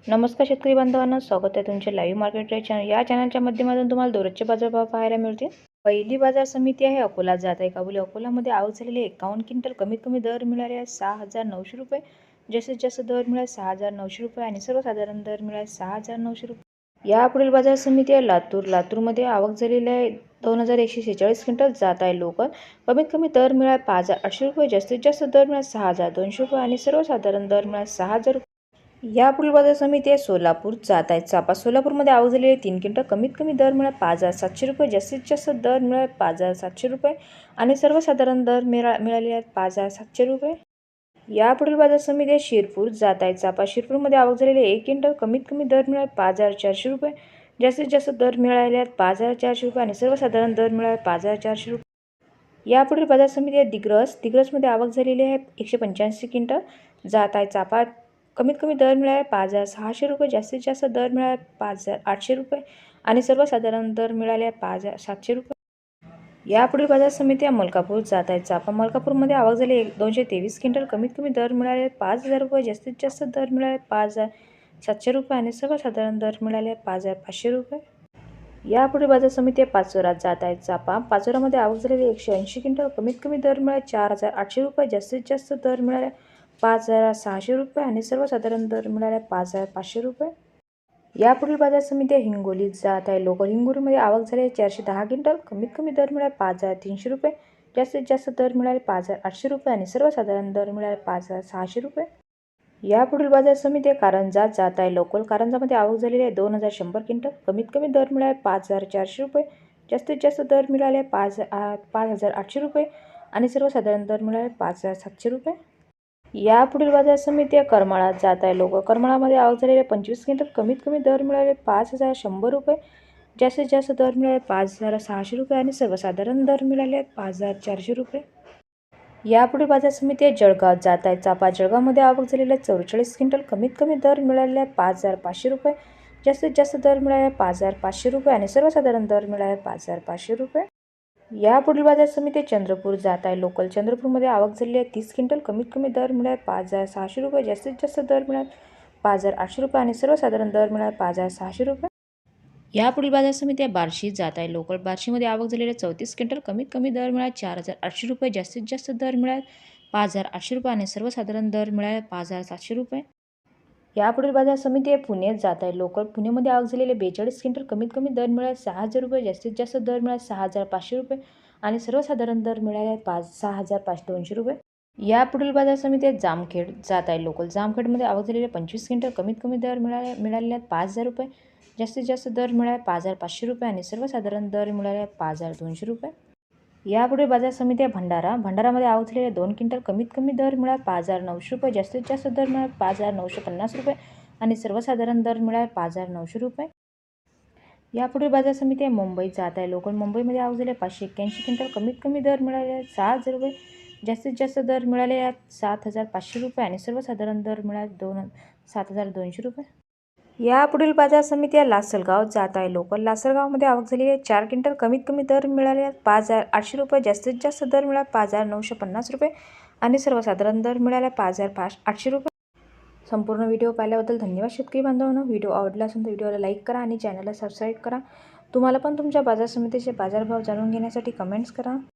नमस्कार शेतकरी बांधवांनो, स्वागत आहे तुमचे लाईव्ह मार्केट रेट चॅनल या चॅनलच्या माध्यमातून तुम्हाला दररोजचे बाजारभाव पाहायला मिळतील। पहिली बाजार समिती आहे अकोला जात आहे काबुली। अकोलामध्ये आवक झालेली 51 क्विंटल, कमीत कमी दर मिळाले आहे 6,900 रुपये, जास्तीत जास्त दर मिळाले 6,900 रुपये आणि सर्वसाधारण दर मिळाले 6,900 रुपये। यापुढील बाजार समिती आहे लातूर। लातूरमध्ये आवक झालेली आहे 2,146 क्विंटल, जात आहे लोकल। कमीत कमी दर मिळाले 5,800 रुपये, जास्तीत जास्त दर मिळाले 6,200 रुपये आणि सर्वसाधारण दर मिळाले 6,000 रुपये। यापुढील बाजार समिती आहे सोलापूर, जात आहे चापा। सोलापूरमध्ये आवक झालेली 3 क्विंटल, कमीत कमी दर मिळाला 5,700 रुपये, जास्तीत जास्त दर मिळाला 5,700 रुपये आणि सर्वसाधारण दर मिळाले आहेत 5,700 रुपये। यापुढील बाजार समिती आहे शिरपूर, जात आहे चापा। शिरपूरमध्ये आवक झालेली 1 क्विंटल, कमीत कमी दर मिळाला 5,400 रुपये, जास्तीत जास्त दर मिळाले आहेत 5,400 रुपये आणि सर्वसाधारण दर मिळाले 5,400 रुपये। यापुढील बाजार समिती आहे दिग्रस। दिग्रसमध्ये आवक झालेली आहे 185 क्विंटल, जात आहे चापा। कमीत कमी दर मिळाले 5,600 रुपये, जास्तीत जास्त दर मिळाले 5,800 रुपये आणि सर्वसाधारण दर मिळाले 5,700 रुपये। यापुढील बाजार समिती आहे मलकापूर, जात आहे चापा। मलकापूरमध्ये आवक झाली 223 क्विंटल, कमीत कमी दर मिळाले 5,000 रुपये, जास्तीत जास्त दर मिळाले 5,700 रुपये आणि सर्वसाधारण दर मिळाले 5,500 रुपये। यापुढील बाजार समिती आहे पाचोरा, जात आहे चापा। पाचोरामध्ये आवक झालेली 180 क्विंटल, कमीत कमी दर मिळाले 4,800 रुपये, जास्तीत जास्त दर मिळाले 5,600 रुपये आणि सर्वसाधारण दर मिळाले 5,500 रुपये। यापुढील बाजार समिती आहे हिंगोली, जात आहे लोकल। हिंगोलीमध्ये आवक झाली 410 क्विंटल, कमीत कमी दर मिळाले 5,300 रुपये, जास्तीत जास्त दर मिळाले 5,800 रुपये आणि सर्वसाधारण दर मिळाले 5,600 रुपये। यापुढील बाजार समिती आहे कारंजा, जात आहे लोकल। कारंजामध्ये आवक झालेली आहे 2,100 क्विंटल, कमीत कमी दर मिळाले 5,400 रुपये, जास्तीत जास्त दर मिळाले 5,800 रुपये आणि सर्वसाधारण दर मिळाले 5,700 रुपये। यापुढील बाजार समिती आहे करमाळा, जात आहे लोकल। करमाळामध्ये आवक झालेली 25 क्विंटल, कमीत कमी दर मिळाले 5,100 रुपये, जास्तीत जास्त दर मिळाले 5,600 रुपये आणि सर्वसाधारण दर मिळाले 5,400 रुपये। यापुढील बाजार समिती आहे जळगाव, जात आहे चापा। जळगावमध्ये आवक झालेली 44 क्विंटल, कमीत कमी दर मिळाले 5,500 रुपये, जास्तीत जास्त दर मिळाले 5,500 रुपये आणि सर्वसाधारण दर मिळाले 5,500 रुपये। यापुढील बाजार समिती आहे चंद्रपूर, जात आहे लोकल। चंद्रपूरमध्ये आवक झालेली आहे 30 क्विंटल, कमीत कमी दर मिळाले 5,600 रुपये, जास्तीत जास्त दर मिळाले 5,800 रुपये आणि सर्वसाधारण दर मिळाले 5,600 रुपये। यापुढील बाजार समिती आहे बार्शी, जात आहे लोकल। बार्शीमध्ये आवक झालेली 34 क्विंटल, कमीत कमी दर मिळाले 4,800 रुपये, जास्तीत जास्त दर मिळाले 5,800 रुपये आणि सर्वसाधारण दर मिळाले 5,700 रुपये। यापुढील बाजार समिती आहे पुणे, जात आहे लोकल। पुणेमध्ये आवक झालेले 42 क्विंटल, कमीत कमी दर मिळाले 6,000 रुपये, जास्तीत जास्त दर मिळाले 6,500 रुपये आणि सर्वसाधारण दर मिळाले 6,200 रुपये। यापुढील बाजार समिती आहे जामखेड, जात आहे लोकल। जामखेडमध्ये आवक झालेले 25 क्विंटल, कमीत कमी दर मिळाले 5,000 रुपये, जास्तीत जास्त दर मिळाले 5,500 रुपये आणि सर्वसाधारण दर मिळाले 5,200 रुपये। यापुढे बाजार समिती आहे भंडारा। भंडारामध्ये आवक झालेले 2 क्विंटल, कमीत कमी दर मिळाले 5,900 रुपये, जास्तीत जास्त दर मिळाले 5,950 रुपये आणि सर्वसाधारण दर मिळाले 5,900 रुपये। यापुढे बाजार समिती आहे मुंबई, जात आहे लोकल। मुंबईमध्ये आवक झाले 581 क्विंटल, कमीत कमी दर मिळाले 6,000 रुपये, जास्तीत जास्त दर मिळाले 7,500 रुपये आणि सर्वसाधारण दर मिळाले 7,200 रुपये। यापुढील बाजार समिती आहे लासलगाव, जात आहे लोकल। लासलगावमध्ये आवक झालेली आहे 4 क्विंटल, कमीत कमी दर मिळाले 5,800 रुपये, जास्तीत जास्त दर मिळाले 5,950 रुपये आणि सर्वसाधारण दर मिळाले 5,800 रुपये। संपूर्ण व्हिडिओ पाहिल्याबद्दल धन्यवाद शेतकरी बांधवांनो। व्हिडिओ आवडला असेल तर व्हिडिओला लाईक करा आणि चॅनलला सबस्क्राईब करा। तुम्हाला पण तुमच्या बाजार समितीचे बाजारभाव जाणून घेण्यासाठी कमेंट्स करा।